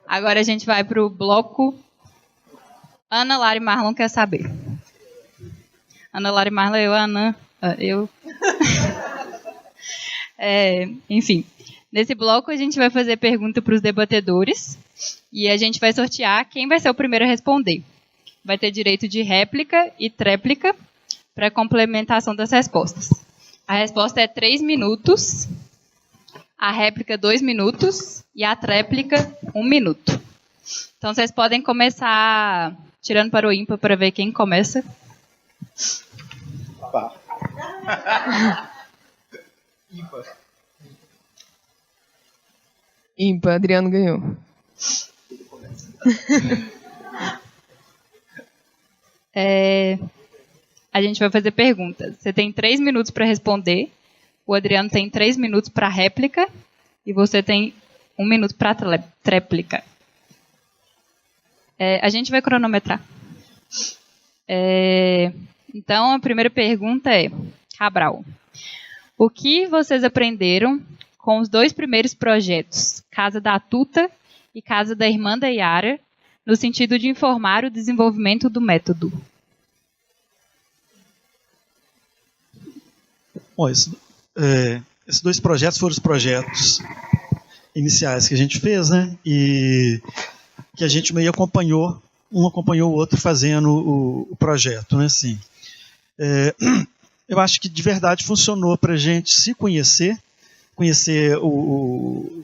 Agora a gente vai para o bloco Ana, Lara e Marlon quer saber. Ana, Lara e Marlon, eu. Enfim, nesse bloco a gente vai fazer pergunta para os debatedores e a gente vai sortear quem vai ser o primeiro a responder. Vai ter direito de réplica e tréplica para complementação das respostas. A resposta é 3 minutos, a réplica 2 minutos e a tréplica 1 minuto. Então vocês podem começar tirando para o ímpar para ver quem começa. Pá. Ímpar. Ímpar, Adriano ganhou. A gente vai fazer perguntas. Você tem 3 minutos para responder, o Adriano tem 3 minutos para réplica e você tem 1 minuto para tréplica. A gente vai cronometrar. Então, a primeira pergunta é, Cabral, o que vocês aprenderam com os 2 primeiros projetos, Casa da Tuta e Casa da Irmã da Yara, no sentido de informar o desenvolvimento do método? Bom, esses 2 projetos foram os projetos iniciais que a gente fez, né? E que a gente meio acompanhou, um acompanhou o outro fazendo o projeto, né? Assim, eu acho que de verdade funcionou para a gente se conhecer o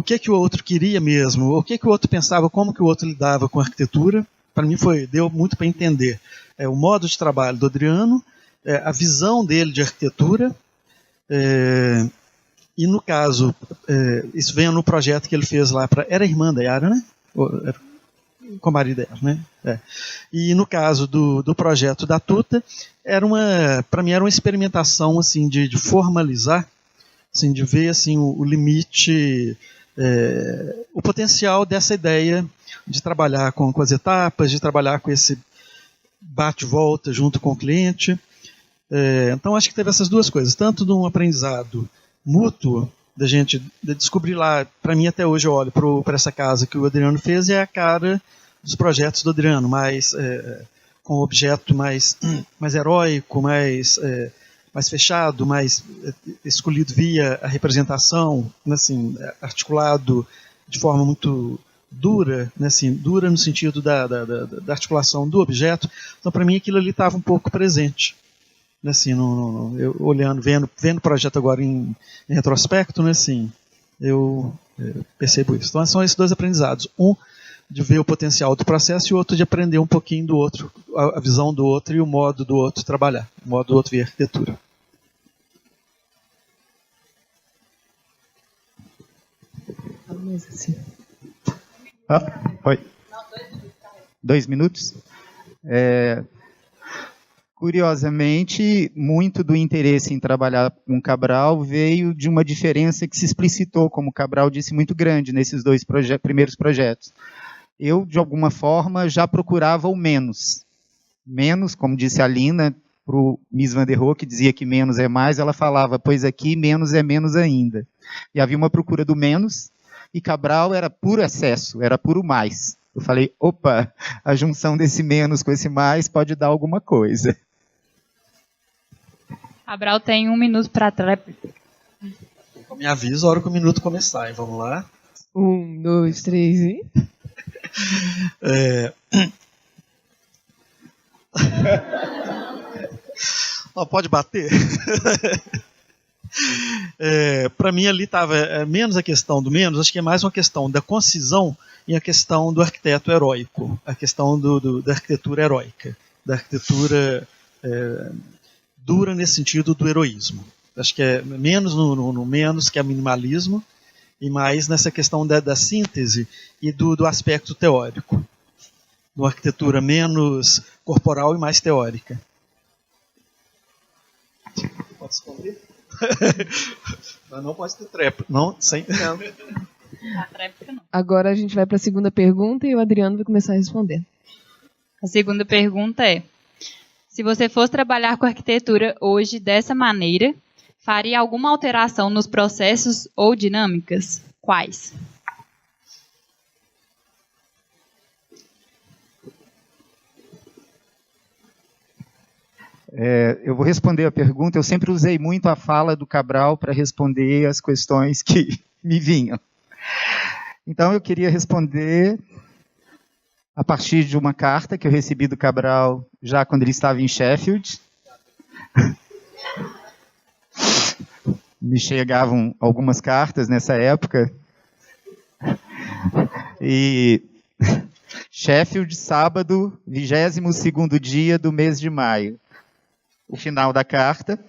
que o outro queria mesmo, o que o outro pensava, como que o outro lidava com a arquitetura. Para mim deu muito para entender o modo de trabalho do Adriano, a visão dele de arquitetura, e no caso, isso vem no projeto que ele fez lá, era a irmã da Yara, né? Com a marido dela, né? E no caso do projeto da Tuta, para mim era uma experimentação assim, de formalizar, assim, de ver assim, o limite, o potencial dessa ideia de trabalhar com as etapas, de trabalhar com esse bate-volta junto com o cliente. Então acho que teve essas 2 coisas, tanto de um aprendizado mútuo, da gente descobrir lá, para mim até hoje eu olho para essa casa que o Adriano fez e é a cara dos projetos do Adriano, com um objeto mais heróico, mais fechado, mais escolhido via a representação, assim, articulado de forma muito dura, né, assim, dura no sentido da articulação do objeto. Então para mim aquilo ali estava um pouco presente. Assim, eu olhando, vendo o projeto agora em retrospecto, né, assim, eu percebo isso. Então são esses 2 aprendizados. Um de ver o potencial do processo e o outro de aprender um pouquinho do outro, a visão do outro e o modo do outro trabalhar, o modo do outro ver a arquitetura. Oi. 2 minutos? Curiosamente, muito do interesse em trabalhar com Cabral veio de uma diferença que se explicitou, como Cabral disse, muito grande nesses 2 primeiros projetos. Eu, de alguma forma, já procurava o menos. Menos, como disse a Lina, para o Mies van der Rohe, que dizia que menos é mais, ela falava, pois aqui menos é menos ainda. E havia uma procura do menos, e Cabral era puro excesso, era puro mais. Eu falei, opa, a junção desse menos com esse mais pode dar alguma coisa. Cabral tem 1 minuto para tréplica. Me avisa a hora que o minuto começar, hein? Vamos lá. 1, 2, 3 e... Pode bater? Para mim ali estava menos a questão do menos, acho que é mais uma questão da concisão e a questão do arquiteto heróico, a questão da arquitetura heróica, da arquitetura dura nesse sentido do heroísmo. Acho que é menos no menos, que é minimalismo, e mais nessa questão da síntese e do aspecto teórico. De uma arquitetura menos corporal e mais teórica. Pode esconder? Mas não pode ter tréplica. Não, sem A tréplica não. Agora a gente vai para a segunda pergunta e o Adriano vai começar a responder. A segunda pergunta é, se você fosse trabalhar com arquitetura hoje dessa maneira, faria alguma alteração nos processos ou dinâmicas? Quais? Eu vou responder a pergunta. Eu sempre usei muito a fala do Cabral para responder as questões que me vinham. Então, eu queria responder a partir de uma carta que eu recebi do Cabral já quando ele estava em Sheffield. Me chegavam algumas cartas nessa época. E Sheffield, sábado, 22º dia do mês de maio. O final da carta.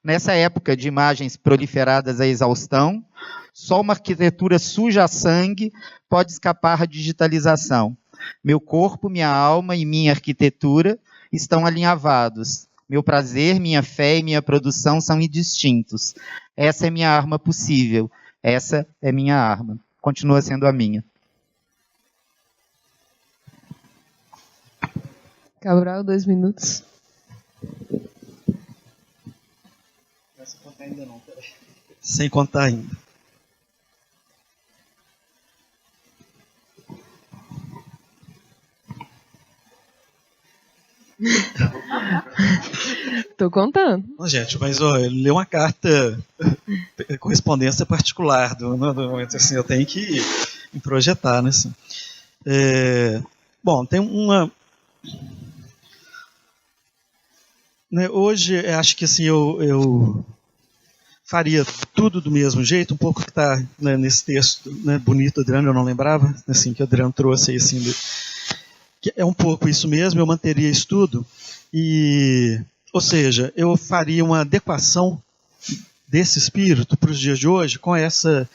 Nessa época de imagens proliferadas à exaustão, só uma arquitetura suja a sangue pode escapar à digitalização. Meu corpo, minha alma e minha arquitetura estão alinhavados. Meu prazer, minha fé e minha produção são indistintos. Essa é minha arma possível. Essa é minha arma. Continua sendo a minha. Cabral, 2 minutos. Sem contar ainda não, peraí. Sem contar ainda. Tô contando. Não, gente, mas ele leu uma carta, correspondência particular do momento, assim, eu tenho que introjetar, né? Assim. Bom, tem uma... Né, hoje, acho que assim, eu faria tudo do mesmo jeito, um pouco que está, né, nesse texto, né, bonito do Adriano, eu não lembrava, assim, que o Adriano trouxe aí, assim, que é um pouco isso mesmo, eu manteria isso tudo, ou seja, eu faria uma adequação desse espírito para os dias de hoje com essa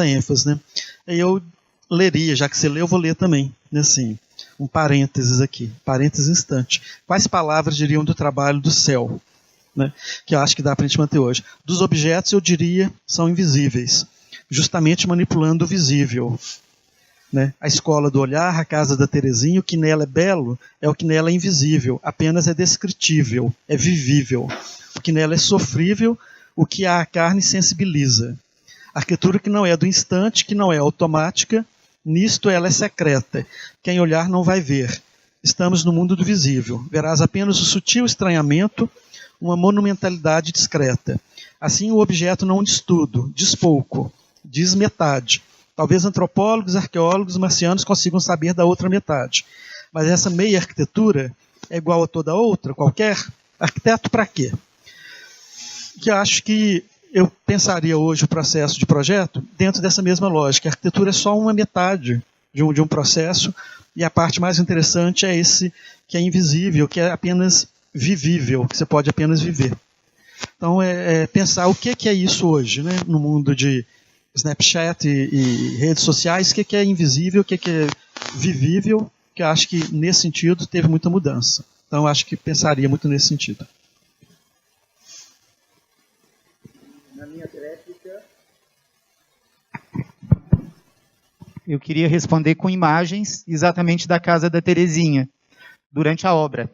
ênfase, né? Aí eu leria, já que você leu, eu vou ler também, né, assim, um parênteses aqui, parênteses instante. Quais palavras diriam do trabalho do céu? Né, que eu acho que dá para a gente manter hoje. Dos objetos, eu diria, são invisíveis, justamente manipulando o visível. Né? A escola do olhar, a casa da Terezinha, o que nela é belo é o que nela é invisível, apenas é descritível, é vivível. O que nela é sofrível, o que a carne sensibiliza. A arquitetura que não é do instante, que não é automática, nisto ela é secreta. Quem olhar não vai ver. Estamos no mundo do visível. Verás apenas o sutil estranhamento, uma monumentalidade discreta. Assim, o objeto não diz tudo, diz pouco, diz metade. Talvez antropólogos, arqueólogos, marcianos consigam saber da outra metade. Mas essa meia arquitetura é igual a toda outra, qualquer arquiteto para quê? Que eu acho que eu pensaria hoje o processo de projeto dentro dessa mesma lógica. A arquitetura é só uma metade de um processo, e a parte mais interessante é esse que é invisível, que é apenas vivível, que você pode apenas viver. Então, pensar o que é isso hoje, né? No mundo de Snapchat e redes sociais, o que é invisível, o que é vivível, que eu acho que, nesse sentido, teve muita mudança. Então, eu acho que pensaria muito nesse sentido. Na minha réplica, eu queria responder com imagens exatamente da casa da Terezinha, durante a obra.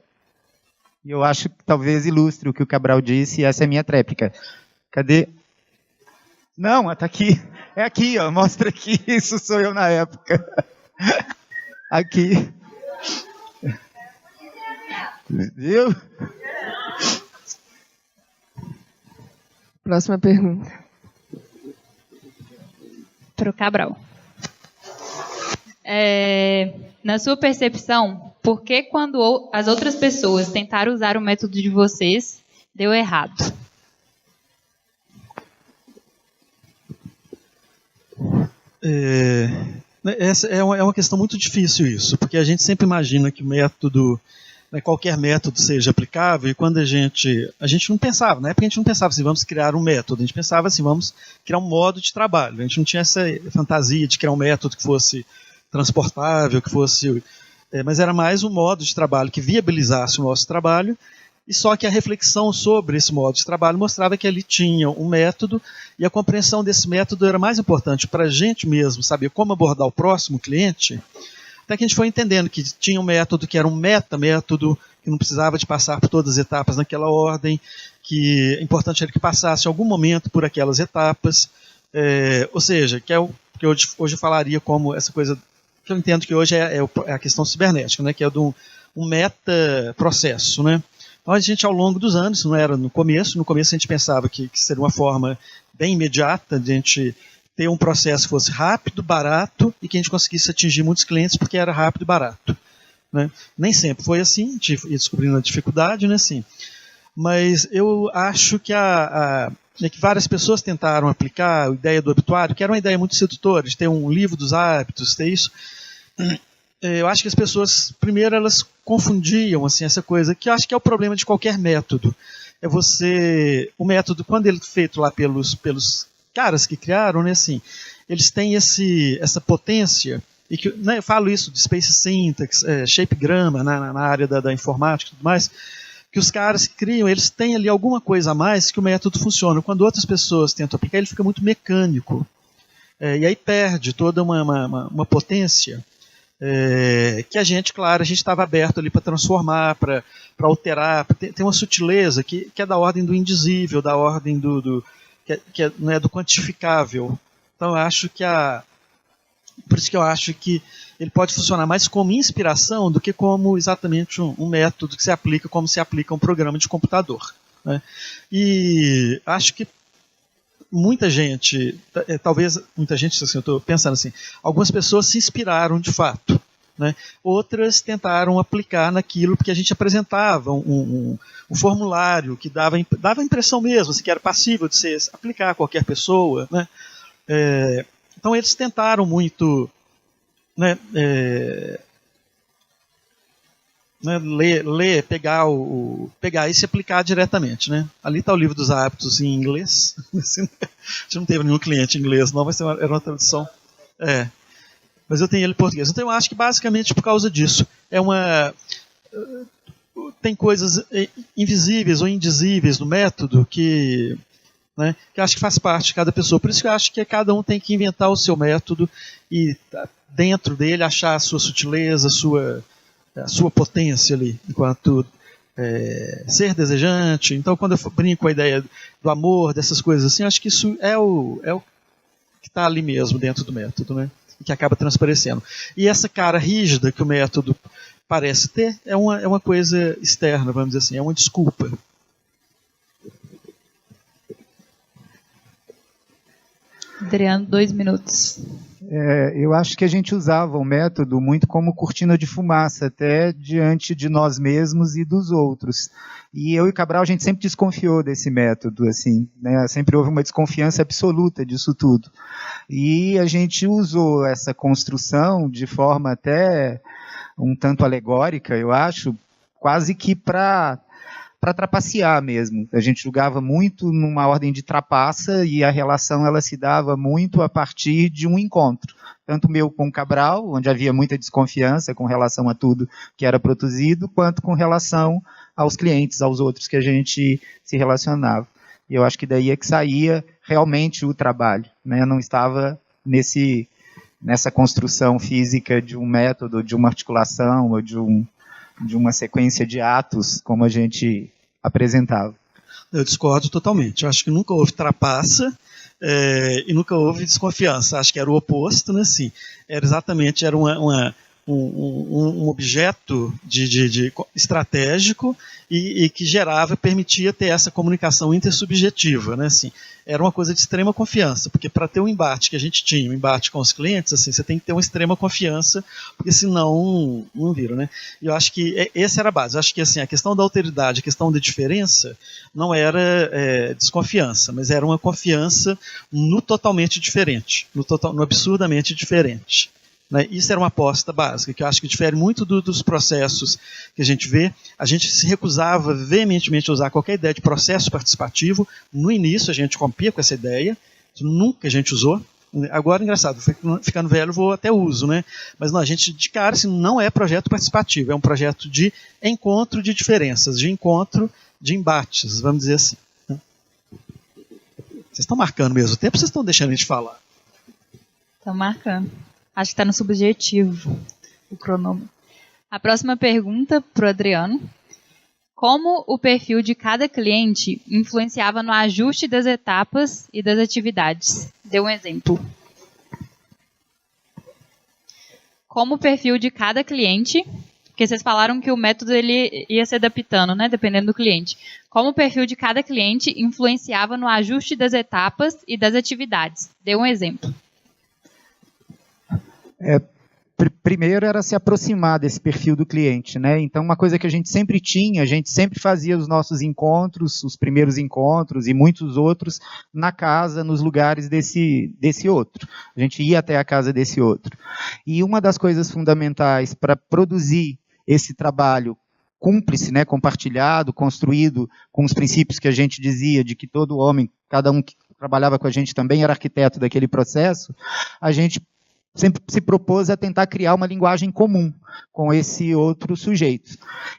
E eu acho que talvez ilustre o que o Cabral disse, e essa é a minha tréplica. Cadê? Não, está aqui. É aqui, ó, mostra aqui. Isso sou eu na época. Aqui. Viu? Próxima pergunta. Para o Cabral. Na sua percepção, por que quando as outras pessoas tentaram usar o método de vocês, deu errado? Essa é uma questão muito difícil isso, porque a gente sempre imagina que o método, né, qualquer método seja aplicável, e quando a gente não pensava, na época a gente não pensava assim, vamos criar um método, a gente pensava assim, vamos criar um modo de trabalho, a gente não tinha essa fantasia de criar um método que fosse transportável, que fosse... mas era mais um modo de trabalho que viabilizasse o nosso trabalho, e só que a reflexão sobre esse modo de trabalho mostrava que ali tinha um método, e a compreensão desse método era mais importante para a gente mesmo saber como abordar o próximo cliente, até que a gente foi entendendo que tinha um método que era um meta-método, que não precisava de passar por todas as etapas naquela ordem, que o importante era que passasse em algum momento por aquelas etapas, ou seja, que é o porque hoje eu falaria como essa coisa que eu entendo que hoje é a questão cibernética, né, que é de um meta-processo, né? Então a gente, ao longo dos anos, não era no começo a gente pensava que seria uma forma bem imediata de a gente ter um processo que fosse rápido, barato e que a gente conseguisse atingir muitos clientes porque era rápido e barato, né? Nem sempre foi assim, a gente ia descobrindo a dificuldade, né, assim. Mas eu acho que que várias pessoas tentaram aplicar a ideia do obituário, que era uma ideia muito sedutora, de ter um livro dos hábitos, ter isso. Eu acho que as pessoas, primeiro, elas confundiam assim, essa coisa, que eu acho que é o problema de qualquer método. O método, quando ele é feito lá pelos caras que criaram, né, assim, eles têm essa potência, e que, né, eu falo isso de Space Syntax, Shapegrama, na área da informática e tudo mais, que os caras que criam, eles têm ali alguma coisa a mais que o método funciona. Quando outras pessoas tentam aplicar, ele fica muito mecânico. E aí perde toda uma potência que a gente estava aberto ali para transformar, para alterar. Tem uma sutileza que é da ordem do indizível, da ordem não é do quantificável. Então, eu acho que por isso que eu acho que ele pode funcionar mais como inspiração do que como exatamente um método que se aplica como se aplica um programa de computador, né? E acho que muita gente, talvez muita gente, assim, eu estou pensando assim, algumas pessoas se inspiraram de fato, né? Outras tentaram aplicar naquilo porque a gente apresentava um formulário que dava a impressão mesmo, assim, que era passível de se aplicar a qualquer pessoa, né? Então eles tentaram muito, né, ler, pegar e se aplicar diretamente, né? Ali está o livro dos hábitos em inglês. A gente não teve nenhum cliente em inglês, não, mas era uma tradução. Mas eu tenho ele em português. Então eu acho que basicamente por causa disso tem coisas invisíveis ou indizíveis no método que eu acho que faz parte de cada pessoa. Por isso que eu acho que cada um tem que inventar o seu método e dentro dele achar a sua sutileza, a sua potência ali, enquanto ser desejante. Então, quando eu brinco com a ideia do amor, dessas coisas assim, acho que isso é o que está ali mesmo dentro do método, né? E que acaba transparecendo. E essa cara rígida que o método parece ter é uma coisa externa, vamos dizer assim, é uma desculpa. Adriano, 2 minutos. Eu acho que a gente usava o método muito como cortina de fumaça, até diante de nós mesmos e dos outros. E eu e Cabral, a gente sempre desconfiou desse método, assim, né? Sempre houve uma desconfiança absoluta disso tudo. E a gente usou essa construção de forma até um tanto alegórica, eu acho, quase que para trapacear mesmo. A gente julgava muito numa ordem de trapaça e a relação ela se dava muito a partir de um encontro. Tanto meu com o Cabral, onde havia muita desconfiança com relação a tudo que era produzido, quanto com relação aos clientes, aos outros que a gente se relacionava. E eu acho que daí é que saía realmente o trabalho, né? Não estava nessa construção física de um método, de uma articulação ou de uma sequência de atos, como a gente apresentava. Eu discordo totalmente. Eu acho que nunca houve trapaça e nunca houve desconfiança. Acho que era o oposto, né? Assim, era um objeto de estratégico e que permitia ter essa comunicação intersubjetiva, né? Assim, era uma coisa de extrema confiança, porque para ter um embate que a gente tinha, um embate com os clientes, assim, você tem que ter uma extrema confiança, porque senão não vira, né? E eu acho que essa era a base. Eu acho que assim, a questão da alteridade, a questão da diferença, não era desconfiança, mas era uma confiança no totalmente diferente, no absurdamente diferente. Isso era uma aposta básica, que eu acho que difere muito dos processos que a gente vê. A gente se recusava veementemente a usar qualquer ideia de processo participativo. No início a gente rompia com essa ideia, nunca a gente usou. Agora, engraçado, ficando velho, vou até uso, né? Mas não, a gente de cara assim, não é projeto participativo, é um projeto de encontro de diferenças, de encontro de embates, vamos dizer assim. Vocês estão marcando mesmo o tempo ou vocês estão deixando a gente falar? Estão marcando. Acho que está no subjetivo o cronômetro. A próxima pergunta para o Adriano. Como o perfil de cada cliente influenciava no ajuste das etapas e das atividades? Dê um exemplo. como o perfil de cada cliente, porque vocês falaram que o método ele ia se adaptando, né, dependendo do cliente. Como o perfil de cada cliente influenciava no ajuste das etapas e das atividades. Dê um exemplo. Primeiro era se aproximar desse perfil do cliente, né? Então, uma coisa que a gente sempre tinha, a gente sempre fazia os nossos encontros, os primeiros encontros e muitos outros na casa, nos lugares desse outro. A gente ia até a casa desse outro. E uma das coisas fundamentais para produzir esse trabalho cúmplice, né, compartilhado, construído com os princípios que a gente dizia de que todo homem, cada um que trabalhava com a gente também era arquiteto daquele processo, a gente sempre se propôs a tentar criar uma linguagem comum com esse outro sujeito.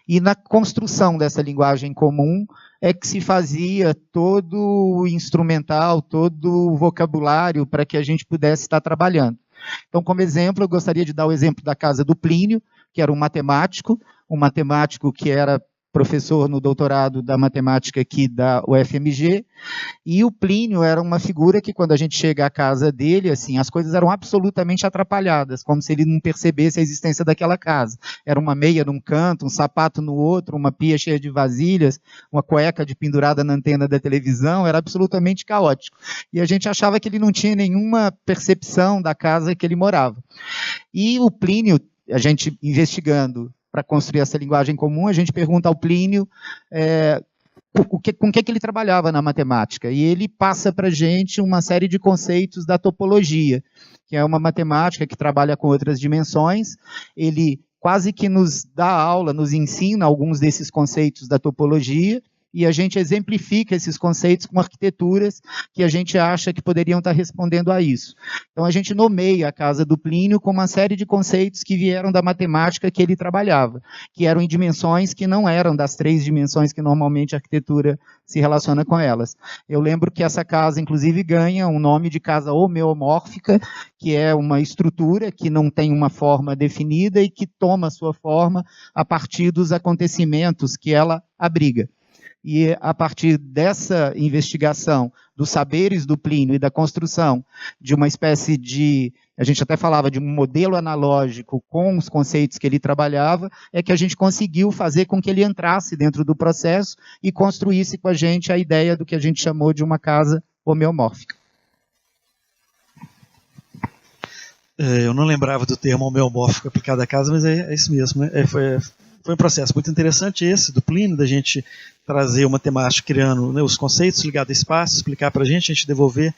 E na construção dessa linguagem comum é que se fazia todo o instrumental, todo o vocabulário para que a gente pudesse estar trabalhando. Então, como exemplo, eu gostaria de dar o exemplo da casa do Plínio, que era um matemático que era professor no doutorado da matemática aqui da UFMG, e o Plínio era uma figura que, quando a gente chega à casa dele, assim, as coisas eram absolutamente atrapalhadas, como se ele não percebesse a existência daquela casa. Era uma meia num canto, um sapato no outro, uma pia cheia de vasilhas, uma cueca pendurada na antena da televisão, era absolutamente caótico. E a gente achava que ele não tinha nenhuma percepção da casa que ele morava. E o Plínio, a gente investigando para construir essa linguagem comum, a gente pergunta ao Plínio com que ele trabalhava na matemática. E ele passa para a gente uma série de conceitos da topologia, que é uma matemática que trabalha com outras dimensões. Ele quase que nos dá aula, nos ensina alguns desses conceitos da topologia, e a gente exemplifica esses conceitos com arquiteturas que a gente acha que poderiam estar respondendo a isso. Então, a gente nomeia a casa do Plínio com uma série de conceitos que vieram da matemática que ele trabalhava, que eram em dimensões que não eram das 3 dimensões que normalmente a arquitetura se relaciona com elas. Eu lembro que essa casa, inclusive, ganha um nome de casa homeomórfica, que é uma estrutura que não tem uma forma definida e que toma sua forma a partir dos acontecimentos que ela abriga. E a partir dessa investigação dos saberes do Plínio e da construção de uma espécie de, a gente até falava de um modelo analógico com os conceitos que ele trabalhava, é que a gente conseguiu fazer com que ele entrasse dentro do processo e construísse com a gente a ideia do que a gente chamou de uma casa homeomórfica. Eu não lembrava do termo homeomórfico aplicado à casa, mas é isso mesmo, né? Foi um processo muito interessante esse do Plínio, da gente trazer uma temática criando, né, os conceitos ligados a espaço, explicar para a gente devolver,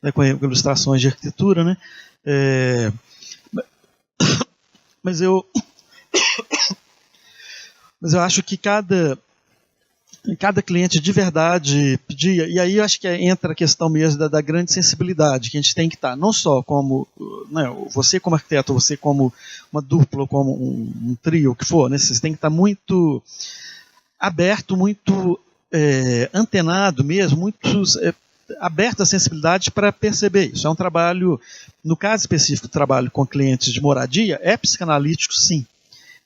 né, com ilustrações de arquitetura, né? Mas eu acho que cada cliente de verdade pedia, e aí eu acho que entra a questão mesmo da grande sensibilidade, que a gente tem que estar, não só como, né, você como arquiteto, você como uma dupla, como um trio, o que for, né, vocês têm que estar muito aberto, muito antenado mesmo, muito aberto à sensibilidade para perceber isso. É um trabalho, no caso específico do trabalho com clientes de moradia, é psicanalítico sim.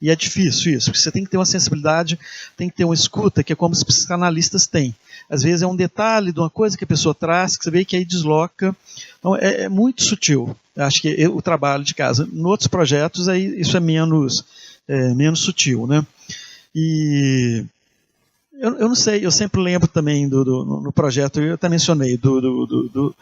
E é difícil isso, porque você tem que ter uma sensibilidade, tem que ter uma escuta, que é como os psicanalistas têm. Às vezes é um detalhe de uma coisa que a pessoa traz, que você vê que aí desloca. Então é muito sutil. Eu acho que o trabalho de casa. Em outros projetos, aí, isso é menos sutil, né? E eu não sei, eu sempre lembro também no projeto, eu até mencionei, do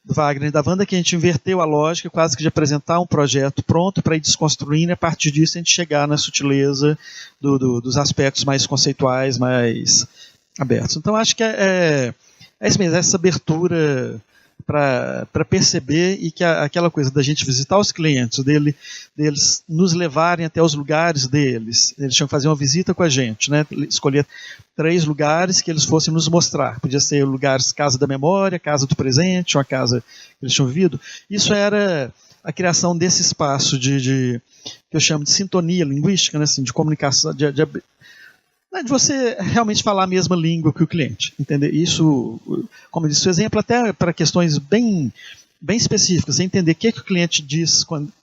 Wagner e da Wanda, que a gente inverteu a lógica quase que de apresentar um projeto pronto para ir desconstruindo, e a partir disso a gente chegar na sutileza dos aspectos mais conceituais, mais abertos. Então acho que é isso mesmo, essa abertura para perceber, e que aquela coisa da gente visitar os clientes, deles nos levarem até os lugares deles. Eles tinham que fazer uma visita com a gente, né? Escolher 3 lugares que eles fossem nos mostrar. Podia ser lugares, casa da memória, casa do presente, uma casa que eles tinham vivido. Isso era a criação desse espaço que eu chamo de sintonia linguística, né? Assim, de comunicação, de você realmente falar a mesma língua que o cliente, entender? Isso, como eu disse, o exemplo até para questões bem específicas, entender o que o cliente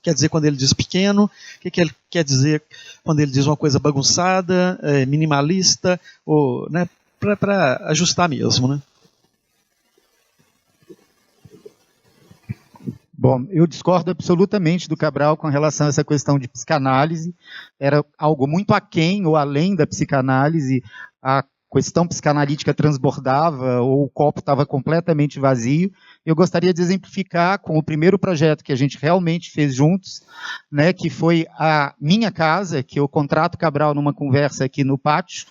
quer dizer quando ele diz pequeno, o que ele quer dizer quando ele diz uma coisa bagunçada, minimalista, ou, né, para ajustar mesmo, né? Bom, eu discordo absolutamente do Cabral com relação a essa questão de psicanálise. Era algo muito aquém ou além da psicanálise. A questão psicanalítica transbordava ou o copo estava completamente vazio. Eu gostaria de exemplificar com o primeiro projeto que a gente realmente fez juntos, né, que foi a minha casa, que eu contrato Cabral numa conversa aqui no pátio,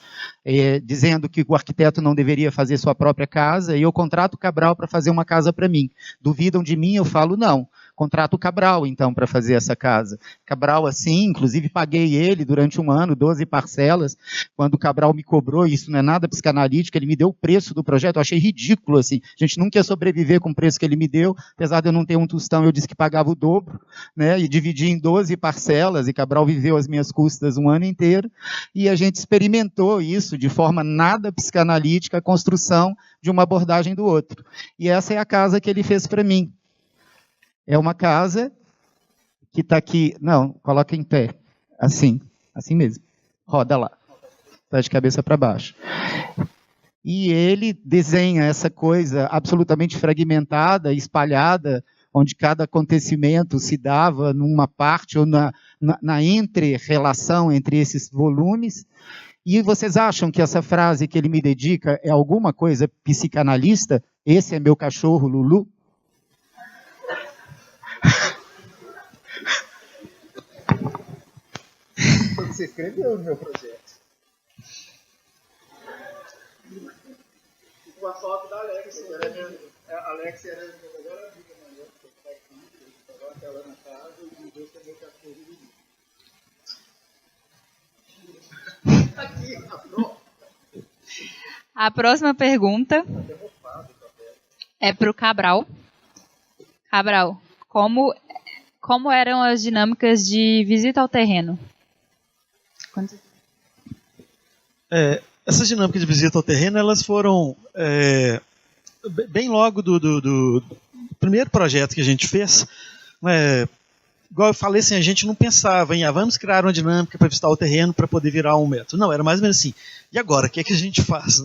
dizendo que o arquiteto não deveria fazer sua própria casa, e eu contrato Cabral para fazer uma casa para mim. Duvidam de mim, eu falo não. Contrato o Cabral, então, para fazer essa casa. Cabral, assim, inclusive paguei ele durante um ano, 12 parcelas, quando o Cabral me cobrou, isso não é nada psicanalítico, ele me deu o preço do projeto, eu achei ridículo, assim, a gente nunca ia sobreviver com o preço que ele me deu, apesar de eu não ter um tostão, eu disse que pagava o dobro, né, e dividi em 12 parcelas, e Cabral viveu às minhas custas um ano inteiro, e a gente experimentou isso de forma nada psicanalítica, a construção de uma abordagem do outro. E essa é a casa que ele fez para mim. É uma casa que está aqui... Não, coloca em pé. Assim mesmo. Roda lá. Está de cabeça para baixo. E ele desenha essa coisa absolutamente fragmentada, espalhada, onde cada acontecimento se dava numa parte ou na entre-relação entre esses volumes. E vocês acham que essa frase que ele me dedica é alguma coisa psicanalista? Esse é meu cachorro, Lulu? Você escreveu no meu projeto. Com a foto da Alex. A Alex era a minha melhor amiga, mas eu estava aqui, eu estava ela na casa e Deus tem meu cachorro Lulu. A próxima pergunta é para o Cabral. Cabral, como eram as dinâmicas de visita ao terreno? Essas dinâmicas de visita ao terreno, elas foram bem logo do primeiro projeto que a gente fez. Igual eu falei, assim, a gente não pensava em vamos criar uma dinâmica para visitar o terreno para poder virar um método. Não, era mais ou menos assim. E agora, o que é que a gente faz?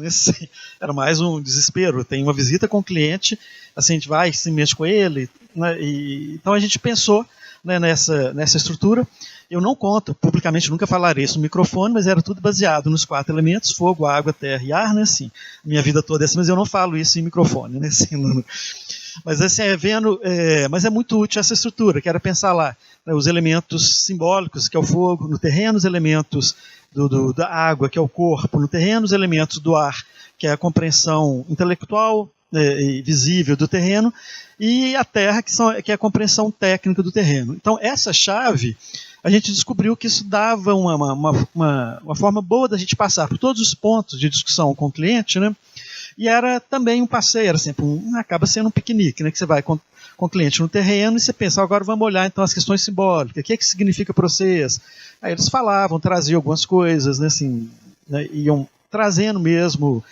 Era mais um desespero. Tem uma visita com o cliente, assim, a gente vai, se mexe com ele. Né, então a gente pensou, né, nessa estrutura. Eu não conto, publicamente nunca falarei isso no microfone, mas era tudo baseado nos 4 elementos, fogo, água, terra e ar, né, assim. Minha vida toda é assim, mas eu não falo isso em microfone, né, assim, mas assim, mas é muito útil essa estrutura, que era pensar lá, né, os elementos simbólicos, que é o fogo, no terreno, os elementos da água, que é o corpo, no terreno, os elementos do ar, que é a compreensão intelectual e visível do terreno, e a terra, que é a compreensão técnica do terreno. Então, essa chave, a gente descobriu que isso dava uma forma boa da gente passar por todos os pontos de discussão com o cliente, né? E era também um passeio, era sempre acaba sendo um piquenique, né? Que você vai com o cliente no terreno e você pensa, agora vamos olhar então as questões simbólicas, o que significa para vocês? Aí eles falavam, traziam algumas coisas, né? Assim, né? Iam trazendo mesmo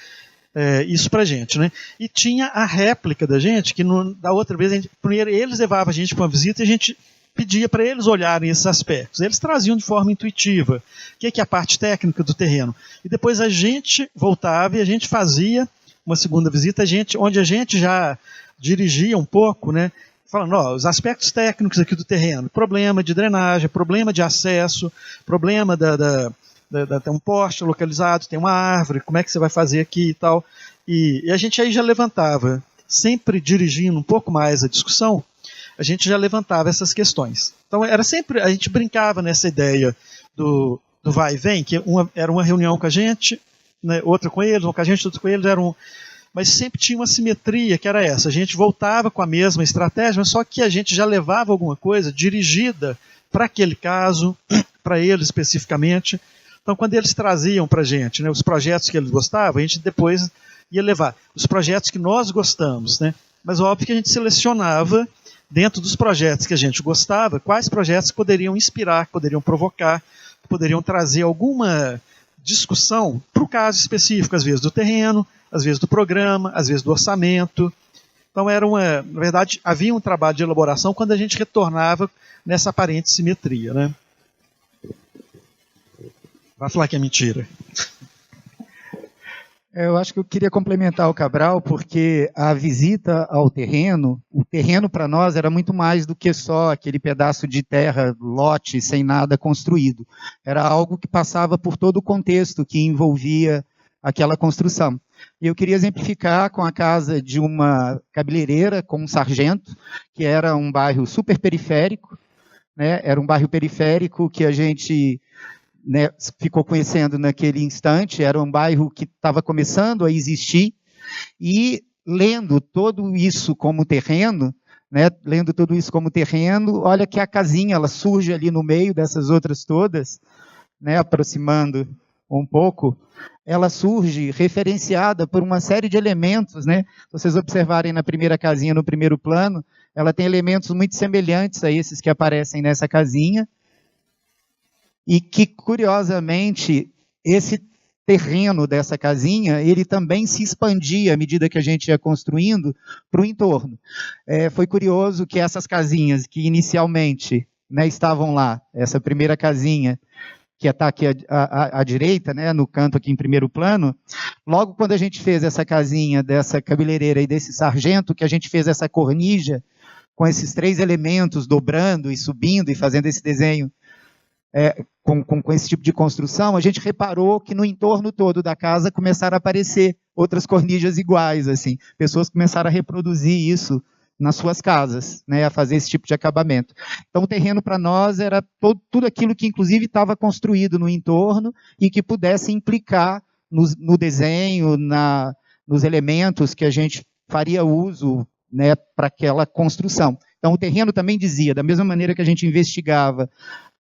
isso pra gente, né? E tinha a réplica da gente, que da outra vez, primeiro eles levavam a gente para uma visita e a gente pedia para eles olharem esses aspectos. Eles traziam de forma intuitiva o que é a parte técnica do terreno. E depois a gente voltava e a gente fazia uma segunda visita, onde a gente já dirigia um pouco, né? Falando, os aspectos técnicos aqui do terreno, problema de drenagem, problema de acesso, problema tem um poste localizado, tem uma árvore, como é que você vai fazer aqui e tal. E a gente aí já levantava, sempre dirigindo um pouco mais a discussão, a gente já levantava essas questões. Então era sempre, a gente brincava nessa ideia do vai e vem, que era uma reunião com a gente, né, outra com eles, uma com a gente, outra com eles, mas sempre tinha uma simetria, que era essa, a gente voltava com a mesma estratégia, mas só que a gente já levava alguma coisa dirigida para aquele caso, para eles especificamente. Então quando eles traziam para a gente, né, os projetos que eles gostavam, a gente depois ia levar os projetos que nós gostamos, né, mas óbvio que a gente selecionava dentro dos projetos que a gente gostava, quais projetos poderiam inspirar, poderiam provocar, poderiam trazer alguma discussão para o caso específico, às vezes do terreno, às vezes do programa, às vezes do orçamento. Então, na verdade, havia um trabalho de elaboração quando a gente retornava nessa aparente simetria, né? Vai falar que é mentira. Eu acho que eu queria complementar o Cabral, porque a visita ao terreno, o terreno para nós era muito mais do que só aquele pedaço de terra, lote, sem nada construído. Era algo que passava por todo o contexto que envolvia aquela construção. E eu queria exemplificar com a casa de uma cabeleireira, com um sargento, que era um bairro super periférico, né? Era um bairro periférico que a gente, né, ficou conhecendo naquele instante, era um bairro que estava começando a existir, e lendo tudo isso como terreno, né, olha que a casinha ela surge ali no meio dessas outras todas, né, aproximando um pouco, ela surge referenciada por uma série de elementos, né? Se vocês observarem na primeira casinha, no primeiro plano, ela tem elementos muito semelhantes a esses que aparecem nessa casinha, e que, curiosamente, esse terreno dessa casinha, ele também se expandia à medida que a gente ia construindo para o entorno. Foi curioso que essas casinhas que inicialmente, né, estavam lá, essa primeira casinha, que está aqui à direita, né, no canto aqui em primeiro plano, logo quando a gente fez essa casinha dessa cabeleireira e desse sargento, que a gente fez essa cornija, com esses 3 elementos dobrando e subindo e fazendo esse desenho, com esse tipo de construção, a gente reparou que no entorno todo da casa começaram a aparecer outras cornijas iguais, assim, pessoas começaram a reproduzir isso nas suas casas, né, a fazer esse tipo de acabamento. Então, o terreno para nós era tudo aquilo que, inclusive, estava construído no entorno e que pudesse implicar no desenho, nos elementos que a gente faria uso, né, para aquela construção. Então, o terreno também dizia, da mesma maneira que a gente investigava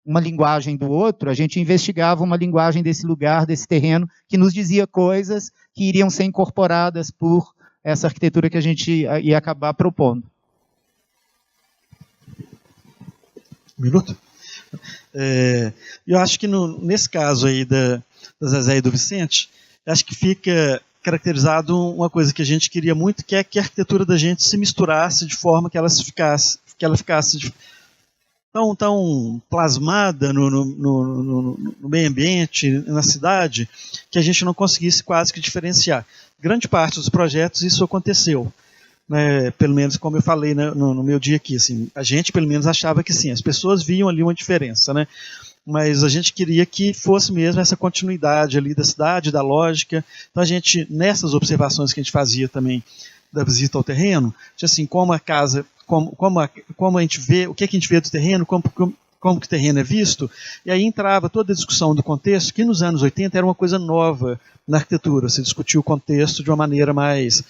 uma linguagem do outro, a gente investigava uma linguagem desse lugar, desse terreno, que nos dizia coisas que iriam ser incorporadas por essa arquitetura que a gente ia acabar propondo. Um minuto? Eu acho que nesse caso aí da Zezé e do Vicente, acho que fica caracterizado uma coisa que a gente queria muito, que é que a arquitetura da gente se misturasse de forma que ela ficasse tão plasmada no meio ambiente, na cidade, que a gente não conseguisse quase que diferenciar. Grande parte dos projetos isso aconteceu, né? Pelo menos como eu falei, né, no meu dia aqui, assim, a gente pelo menos achava que sim, as pessoas viam ali uma diferença, né? Mas a gente queria que fosse mesmo essa continuidade ali da cidade, da lógica. Então a gente, nessas observações que a gente fazia também da visita ao terreno, assim, como a casa, como a gente vê, o que a gente vê do terreno, como que o terreno é visto, e aí entrava toda a discussão do contexto, que nos anos 80 era uma coisa nova na arquitetura, se discutia o contexto de uma maneira mais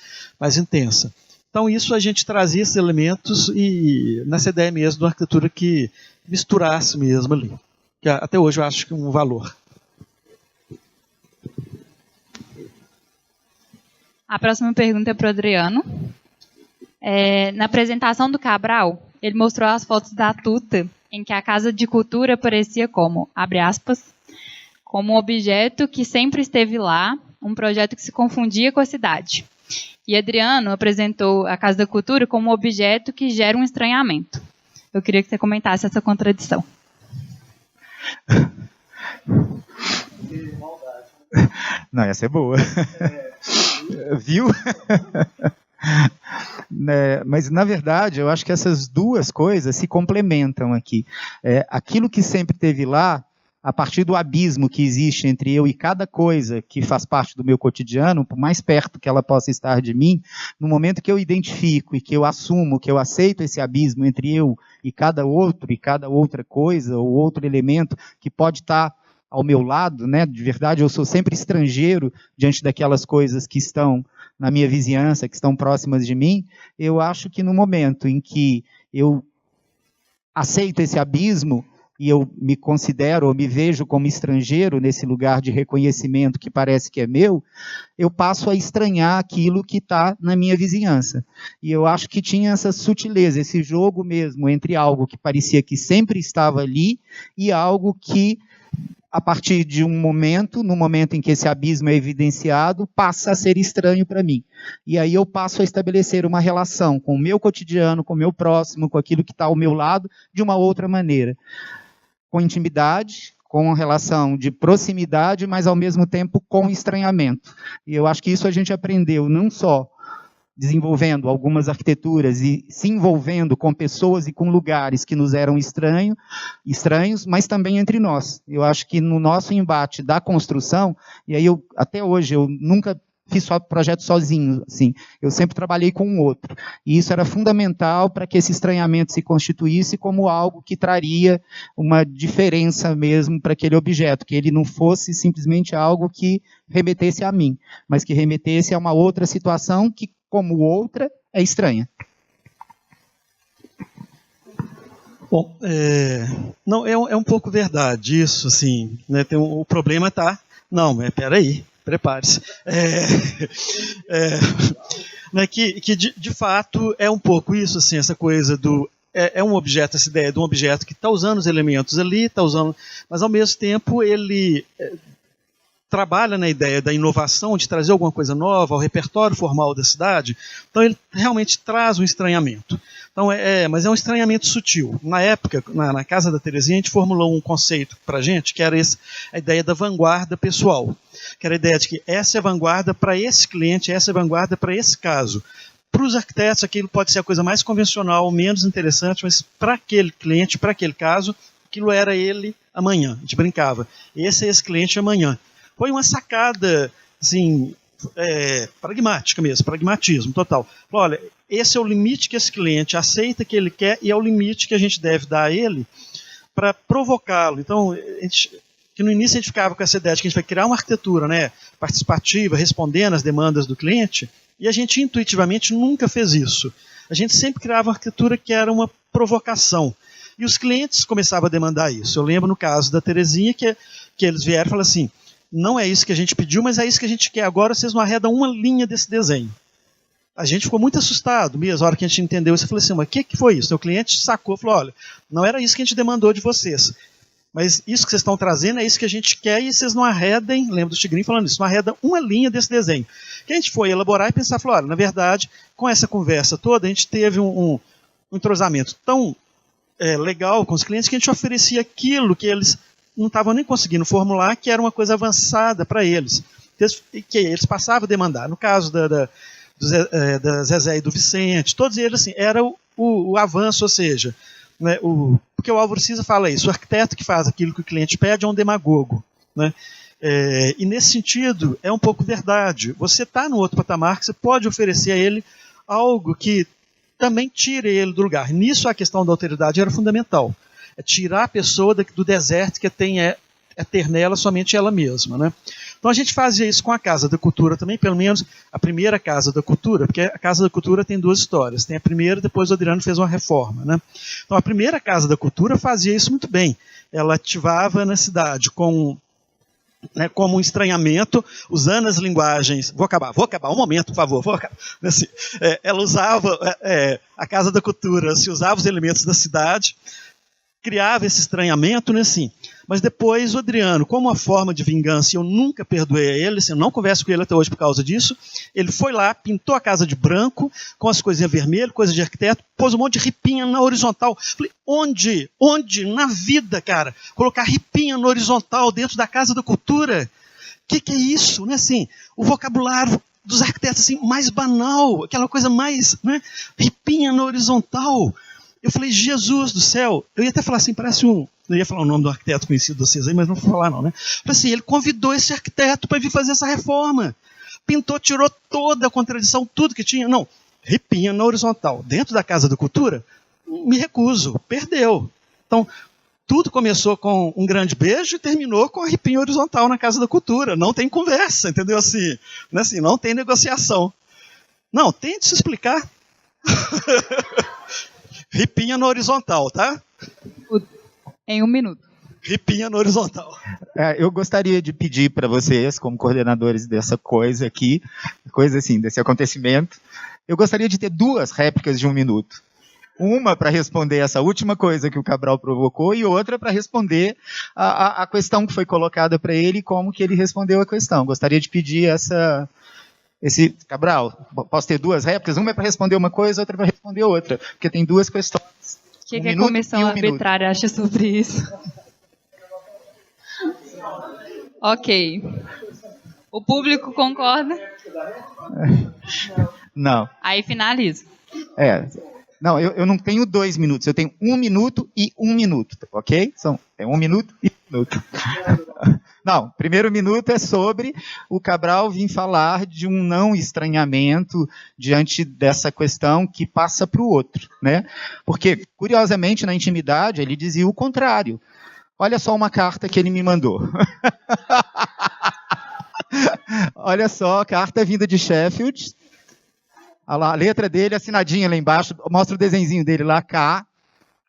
intensa. Então isso a gente trazia esses elementos e nessa ideia mesmo de uma arquitetura que misturasse mesmo ali, que até hoje eu acho que é um valor. A próxima pergunta é para o Adriano. Na apresentação do Cabral, ele mostrou as fotos da Tuta, em que a Casa de Cultura parecia como, abre aspas, como um objeto que sempre esteve lá, um projeto que se confundia com a cidade. E Adriano apresentou a Casa da Cultura como um objeto que gera um estranhamento. Eu queria que você comentasse essa contradição. Não, essa é boa. Viu? Mas, na verdade, eu acho que essas duas coisas se complementam aqui. Aquilo que sempre teve lá, a partir do abismo que existe entre eu e cada coisa que faz parte do meu cotidiano, por mais perto que ela possa estar de mim, no momento que eu identifico e que eu assumo, que eu aceito esse abismo entre eu e cada outro, e cada outra coisa, ou outro elemento que pode estar ao meu lado, né? De verdade, eu sou sempre estrangeiro diante daquelas coisas que estão na minha vizinhança, que estão próximas de mim. Eu acho que no momento em que eu aceito esse abismo e eu me considero ou me vejo como estrangeiro nesse lugar de reconhecimento que parece que é meu, eu passo a estranhar aquilo que está na minha vizinhança. E eu acho que tinha essa sutileza, esse jogo mesmo entre algo que parecia que sempre estava ali e algo que, a partir de um momento, no momento em que esse abismo é evidenciado, passa a ser estranho para mim. E aí eu passo a estabelecer uma relação com o meu cotidiano, com o meu próximo, com aquilo que está ao meu lado, de uma outra maneira. Com intimidade, com relação de proximidade, mas ao mesmo tempo com estranhamento. E eu acho que isso a gente aprendeu não só desenvolvendo algumas arquiteturas e se envolvendo com pessoas e com lugares que nos eram estranhos, mas também entre nós. Eu acho que no nosso embate da construção, e aí até hoje eu nunca fiz só projeto sozinho, assim, eu sempre trabalhei com um outro. E isso era fundamental para que esse estranhamento se constituísse como algo que traria uma diferença mesmo para aquele objeto, que ele não fosse simplesmente algo que remetesse a mim, mas que remetesse a uma outra situação que, como outra, é estranha. Bom, não, é um pouco verdade isso, assim, né, o problema está... Não, mas peraí, prepare-se. Né, que de fato é um pouco isso, assim, essa coisa do... um objeto, essa ideia de um objeto que está usando os elementos ali, está usando, mas ao mesmo tempo ele trabalha na ideia da inovação, de trazer alguma coisa nova ao repertório formal da cidade. Então ele realmente traz um estranhamento. Então, mas é um estranhamento sutil. Na época, na Casa da Terezinha, a gente formulou um conceito para a gente, que era a ideia da vanguarda pessoal. Que era a ideia de que essa é a vanguarda para esse cliente, essa é a vanguarda para esse caso. Para os arquitetos, aquilo pode ser a coisa mais convencional, menos interessante, mas para aquele cliente, para aquele caso, aquilo era ele amanhã. A gente brincava. Esse é esse cliente amanhã. Foi uma sacada, assim, pragmática mesmo, pragmatismo total. Olha, esse é o limite que esse cliente aceita, que ele quer, e é o limite que a gente deve dar a ele para provocá-lo. Então, que no início a gente ficava com essa ideia de que a gente vai criar uma arquitetura, né, participativa, respondendo às demandas do cliente, e a gente intuitivamente nunca fez isso. A gente sempre criava uma arquitetura que era uma provocação. E os clientes começavam a demandar isso. Eu lembro no caso da Terezinha que eles vieram e falaram assim: não é isso que a gente pediu, mas é isso que a gente quer agora, vocês não arredam uma linha desse desenho. A gente ficou muito assustado mesmo, a hora que a gente entendeu isso, eu falei assim, mas o que foi isso? O cliente sacou, falou, olha, não era isso que a gente demandou de vocês, mas isso que vocês estão trazendo é isso que a gente quer e vocês não arredem, lembro do Tigrinho falando isso, não arredam uma linha desse desenho. Que a gente foi elaborar e pensar, falou, olha, na verdade, com essa conversa toda, a gente teve um entrosamento tão legal com os clientes que a gente oferecia aquilo que eles não estavam nem conseguindo formular, que era uma coisa avançada para eles, que eles passavam a demandar. No caso da Zezé e do Vicente, todos eles, assim, era o avanço, ou seja, né, porque o Álvaro Siza fala isso, o arquiteto que faz aquilo que o cliente pede é um demagogo. Né? E nesse sentido, é um pouco verdade. Você está no outro patamar que você pode oferecer a ele algo que também tire ele do lugar. Nisso a questão da alteridade era fundamental. É tirar a pessoa do deserto que tem ter nela somente ela mesma. Né? Então a gente fazia isso com a Casa da Cultura também, pelo menos a primeira Casa da Cultura, porque a Casa da Cultura tem duas histórias. Tem a primeira, depois o Adriano fez uma reforma. Né? Então a primeira Casa da Cultura fazia isso muito bem. Ela ativava na cidade como um estranhamento, usando as linguagens... Vou acabar, um momento, por favor. Assim, ela usava, a Casa da Cultura, se usava os elementos da cidade, criava esse estranhamento, né, assim. Mas depois o Adriano, como uma forma de vingança, eu nunca perdoei a ele, assim, eu não converso com ele até hoje por causa disso, ele foi lá, pintou a casa de branco, com as coisinhas vermelhas, coisa de arquiteto, pôs um monte de ripinha na horizontal. Falei, onde na vida, cara, colocar ripinha na horizontal dentro da Casa da Cultura? Que é isso? Né, assim, o vocabulário dos arquitetos assim, mais banal, aquela coisa mais, né, ripinha na horizontal. Eu falei, Jesus do céu, eu ia até falar assim, parece não ia falar o nome do arquiteto conhecido de vocês aí, mas não vou falar não, né? Falei assim, ele convidou esse arquiteto para vir fazer essa reforma. Pintou, tirou toda a contradição, tudo que tinha. Não, ripinha na horizontal. Dentro da Casa da Cultura, me recuso, perdeu. Então, tudo começou com um grande beijo e terminou com a ripinha horizontal na Casa da Cultura. Não tem conversa, entendeu? Assim, né? Assim, não tem negociação. Não, tente se explicar. Ripinha na horizontal, tá? Em 1 minuto. Ripinha na horizontal. Eu gostaria de pedir para vocês, como coordenadores dessa coisa aqui, assim, desse acontecimento, eu gostaria de ter 2 réplicas de 1 minuto. Uma para responder essa última coisa que o Cabral provocou e outra para responder a questão que foi colocada para ele e como que ele respondeu a questão. Gostaria de pedir Cabral, posso ter 2 réplicas? Uma é para responder uma coisa, outra para responder outra, porque tem 2 questões. O que a comissão arbitrária acha sobre isso? Ok. O público concorda? Não. Aí finaliza. Não, eu não tenho 2 minutos, eu tenho 1 minuto e 1 minuto, ok? É 1 minuto e 1 minuto. Não, primeiro minuto é sobre o Cabral vir falar de um não estranhamento diante dessa questão que passa para o outro, né? Porque, curiosamente, na intimidade, ele dizia o contrário. Olha só uma carta que ele me mandou. Olha só, carta vinda de Sheffield. Olha lá, a letra dele assinadinha lá embaixo. Mostra o desenhozinho dele lá, K.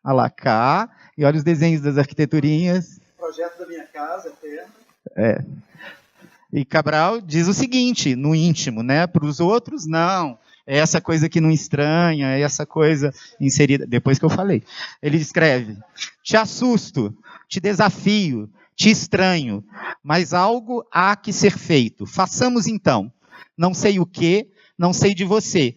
Olha lá, K. E olha os desenhos das arquiteturinhas. Projeto da minha casa, E Cabral diz o seguinte, no íntimo, né? Para os outros, não. É essa coisa que não estranha, é essa coisa inserida. Depois que eu falei. Ele escreve: te assusto, te desafio, te estranho, mas algo há que ser feito. Façamos então. Não sei o que, não sei de você,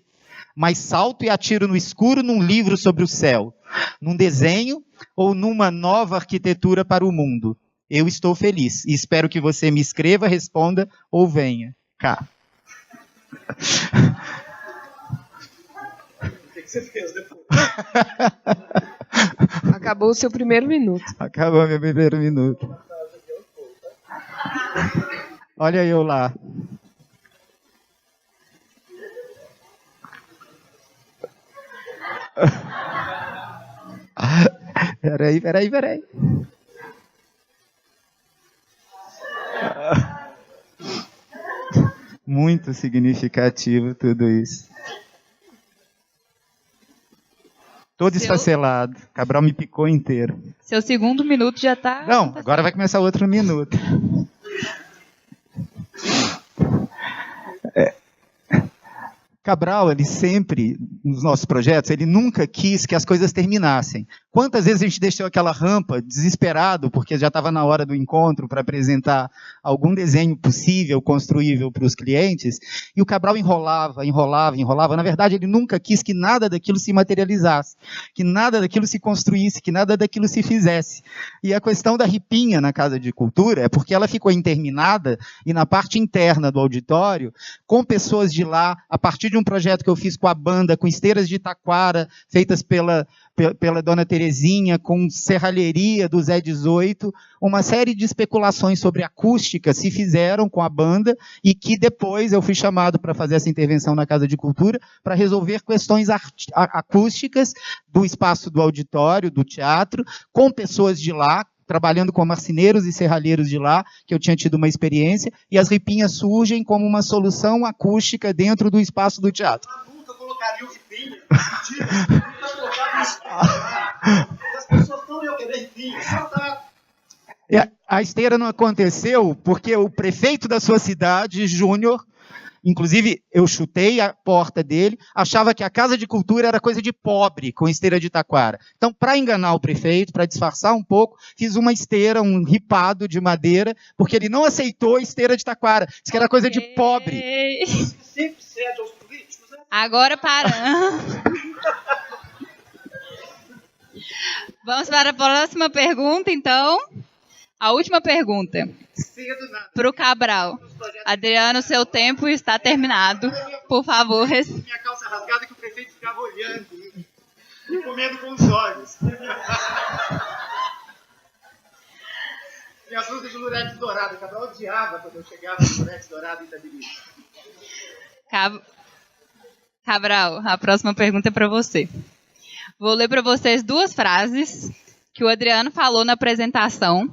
mas salto e atiro no escuro num livro sobre o céu, num desenho ou numa nova arquitetura para o mundo. Eu estou feliz e espero que você me escreva, responda ou venha. Cá. O que você fez depois? Acabou o seu primeiro minuto. Acabou meu primeiro minuto. Olha eu lá. Peraí. Muito significativo tudo isso. Todo esfacelado. Cabral me picou inteiro. Seu segundo minuto já está... Não, agora vai começar outro minuto. Cabral, ele sempre, nos nossos projetos, ele nunca quis que as coisas terminassem. Quantas vezes a gente deixou aquela rampa desesperado, porque já estava na hora do encontro para apresentar algum desenho possível, construível para os clientes, e o Cabral enrolava. Na verdade, ele nunca quis que nada daquilo se materializasse, que nada daquilo se construísse, que nada daquilo se fizesse. E a questão da ripinha na Casa de Cultura é porque ela ficou interminada e na parte interna do auditório, com pessoas de lá, a partir de um projeto que eu fiz com a banda, com esteiras de taquara, feitas pela Dona Terezinha, com serralheria do Zé 18, uma série de especulações sobre acústica se fizeram com a banda e que depois eu fui chamado para fazer essa intervenção na Casa de Cultura para resolver questões acústicas do espaço do auditório, do teatro, com pessoas de lá, trabalhando com marceneiros e serralheiros de lá, que eu tinha tido uma experiência, e as ripinhas surgem como uma solução acústica dentro do espaço do teatro. Eu nunca colocaria o ripinha. Nunca colocaria isso. As pessoas não iam querer ripinha. Só tá. A esteira não aconteceu porque o prefeito da sua cidade, Júnior, inclusive eu chutei a porta dele, achava que a Casa de Cultura era coisa de pobre, com esteira de taquara. Então, para enganar o prefeito, para disfarçar um pouco, fiz uma esteira, um ripado de madeira, porque ele não aceitou a esteira de taquara. Disse que era coisa de pobre. Sempre cede aos políticos, né? Agora paramos. Vamos para a próxima pergunta, então. A última pergunta. Para o Cabral. Adriano, seu tempo está terminado. Por favor. Minha calça rasgada que o prefeito ficava olhando e comendo com os olhos. Minhas luzes de lurex dourado. O Cabral odiava quando eu chegava no lurex dourado em Itabiri. Cabral, a próxima pergunta é para você. Vou ler para vocês 2 frases que o Adriano falou na apresentação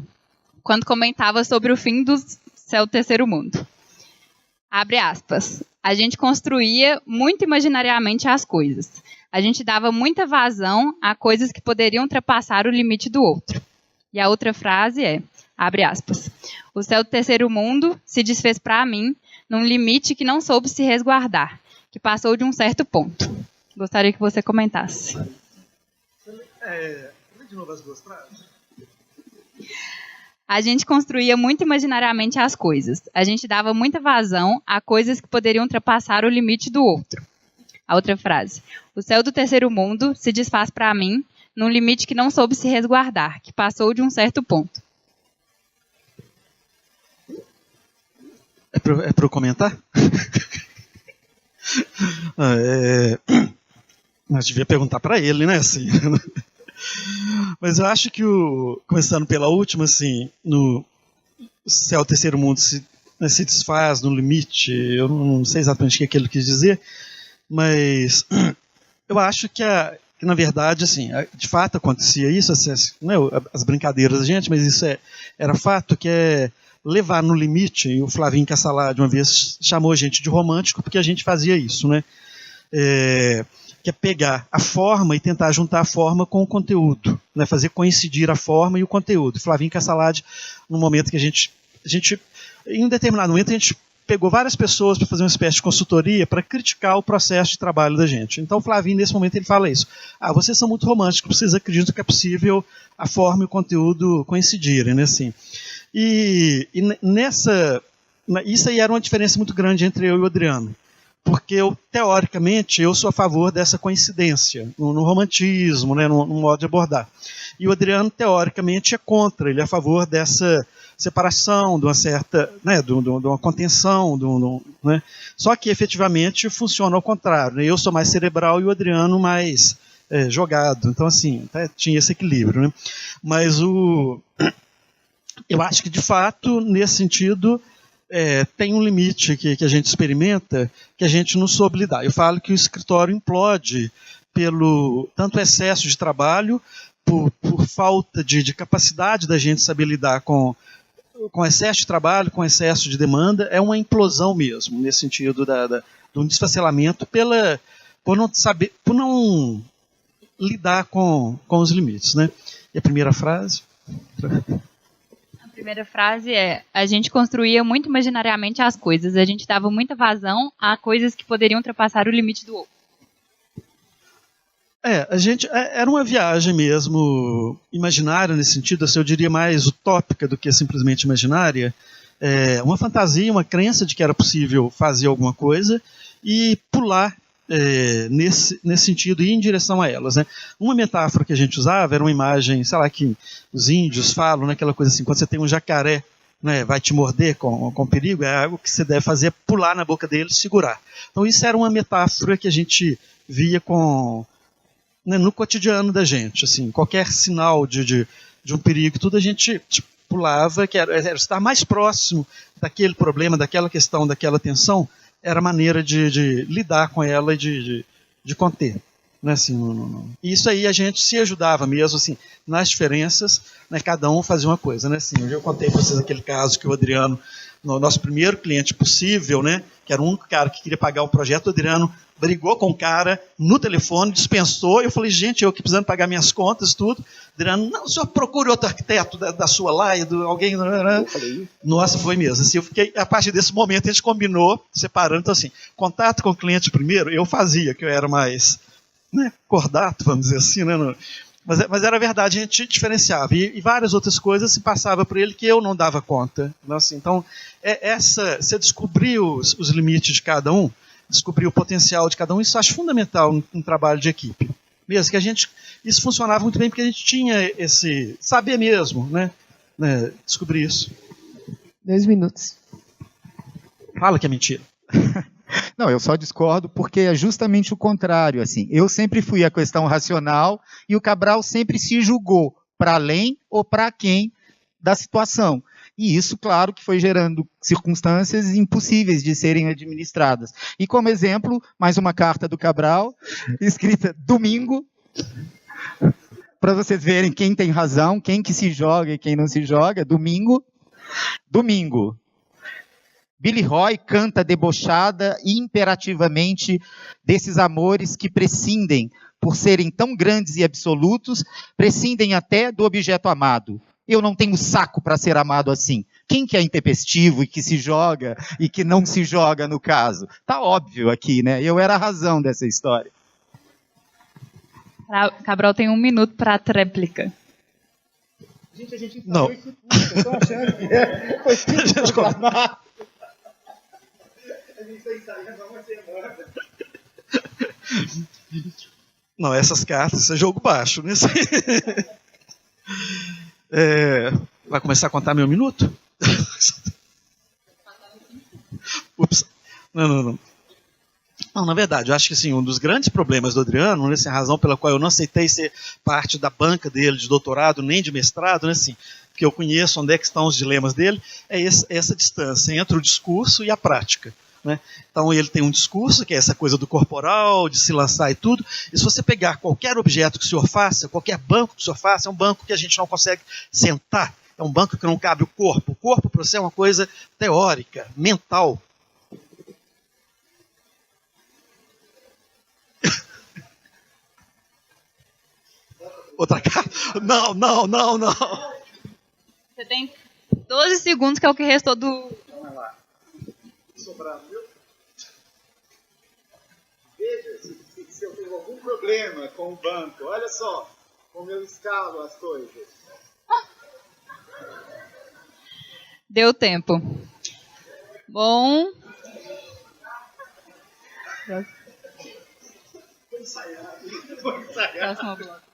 quando comentava sobre o fim do céu do terceiro mundo. Abre aspas. A gente construía muito imaginariamente as coisas. A gente dava muita vazão a coisas que poderiam ultrapassar o limite do outro. E a outra frase é, abre aspas, o céu do terceiro mundo se desfez para mim num limite que não soube se resguardar, que passou de um certo ponto. Gostaria que você comentasse. Lê de novo as 2 frases. A gente construía muito imaginariamente as coisas. A gente dava muita vazão a coisas que poderiam ultrapassar o limite do outro. A outra frase. O céu do terceiro mundo se desfaz para mim num limite que não soube se resguardar, que passou de um certo ponto. É para eu comentar? Mas devia perguntar para ele, né? Assim. Mas eu acho que, começando pela última, assim, no céu terceiro mundo se desfaz no limite, eu não sei exatamente o que ele quis dizer, mas eu acho que na verdade, assim, de fato acontecia isso, assim, não é as brincadeiras da gente, mas isso era fato, que é levar no limite. E o Flavinho Cassalade uma vez chamou a gente de romântico porque a gente fazia isso, né? Que é pegar a forma e tentar juntar a forma com o conteúdo, né? Fazer coincidir a forma e o conteúdo. Flavinho Cassalade, no momento que a gente, em um determinado momento, a gente pegou várias pessoas para fazer uma espécie de consultoria para criticar o processo de trabalho da gente. Então o Flavinho, nesse momento, ele fala isso. Vocês são muito românticos, vocês acreditam que é possível a forma e o conteúdo coincidirem, né? Assim. E isso aí era uma diferença muito grande entre eu e o Adriano. Porque teoricamente, eu sou a favor dessa coincidência, no romantismo, né, no modo de abordar. E o Adriano, teoricamente, é contra, ele é a favor dessa separação, de uma certa, né, de uma contenção, né? Só que, efetivamente, funciona ao contrário, né? Eu sou mais cerebral e o Adriano mais jogado. Então, assim, tinha esse equilíbrio, né? Mas eu acho que, de fato, nesse sentido, tem um limite que a gente experimenta que a gente não soube lidar. Eu falo que o escritório implode pelo tanto excesso de trabalho, por falta de capacidade da gente saber lidar com excesso de trabalho, com excesso de demanda. É uma implosão mesmo, nesse sentido de um desfacelamento por não lidar com os limites, né? E a primeira frase? A primeira frase é: a gente construía muito imaginariamente as coisas, a gente dava muita vazão a coisas que poderiam ultrapassar o limite do outro. A gente era uma viagem mesmo imaginária nesse sentido, assim, eu diria mais utópica do que simplesmente imaginária. Uma fantasia, uma crença de que era possível fazer alguma coisa e pular nesse sentido, ir em direção a elas, né? Uma metáfora que a gente usava era uma imagem, sei lá, que os índios falam, né, aquela coisa assim, quando você tem um jacaré, né, vai te morder com perigo, algo que você deve fazer é pular na boca dele e segurar. Então isso era uma metáfora que a gente via no cotidiano da gente, assim, qualquer sinal de um perigo, tudo a gente pulava, que era estar mais próximo daquele problema, daquela questão, daquela tensão, era a maneira de lidar com ela e de conter. Né, assim, e isso aí a gente se ajudava mesmo, assim, nas diferenças, né, cada um fazia uma coisa. Né, assim, eu contei para vocês aquele caso que o Adriano, no nosso primeiro cliente possível, né, que era o único cara que queria pagar o projeto, o Adriano brigou com o cara no telefone, dispensou, e eu falei, gente, eu aqui precisando pagar minhas contas, tudo. Adriano, não, o senhor procure outro arquiteto da sua laia, alguém... Nossa, foi mesmo. Assim, eu fiquei, a partir desse momento, a gente combinou, separando, então assim, contato com o cliente primeiro, eu fazia, que eu era mais, né, cordato, vamos dizer assim, né, mas era verdade, a gente diferenciava, e várias outras coisas se passava por ele que eu não dava conta. Então, você descobrir os limites de cada um, descobrir o potencial de cada um, isso eu acho fundamental no trabalho de equipe. Mesmo que isso funcionava muito bem porque a gente tinha esse saber mesmo, né, descobrir isso. 2 minutos. Fala que é mentira. Não, eu só discordo porque é justamente o contrário. Assim, eu sempre fui a questão racional e o Cabral sempre se julgou para além ou para quem da situação. E isso, claro, que foi gerando circunstâncias impossíveis de serem administradas. E como exemplo, mais uma carta do Cabral, escrita domingo, para vocês verem quem tem razão, quem que se joga e quem não se joga. Domingo. Billy Roy canta debochada e imperativamente desses amores que prescindem, por serem tão grandes e absolutos, prescindem até do objeto amado. Eu não tenho saco para ser amado assim. Quem que é intempestivo e que se joga e que não se joga no caso? Tá óbvio aqui, né? Eu era a razão dessa história. Cabral tem 1 minuto para a tréplica. Gente, a gente não. Isso tudo. Eu tô achando que foi tudo programado. A gente tá ensaiando há uma semana. Não, essas cartas, isso é jogo baixo, né? Vai começar a contar meu minuto? Não, na verdade, eu acho que assim, um dos grandes problemas do Adriano, né, assim, a razão pela qual eu não aceitei ser parte da banca dele de doutorado nem de mestrado, né, assim, porque eu conheço onde é que estão os dilemas dele, é essa distância entre o discurso e a prática. Né? Então ele tem um discurso, que é essa coisa do corporal, de se lançar e tudo, e se você pegar qualquer objeto que o senhor faça, qualquer banco que o senhor faça, é um banco que a gente não consegue sentar, é um banco que não cabe o corpo para você é uma coisa teórica, mental. Outra carta? Não. Você tem 12 segundos, que é o que restou do... Vamos lá. Sobrado, viu? Veja se eu tenho algum problema com o banco. Olha só como eu escalo as coisas. Deu tempo. Bom... Vou ensaiar. Próximo bloco.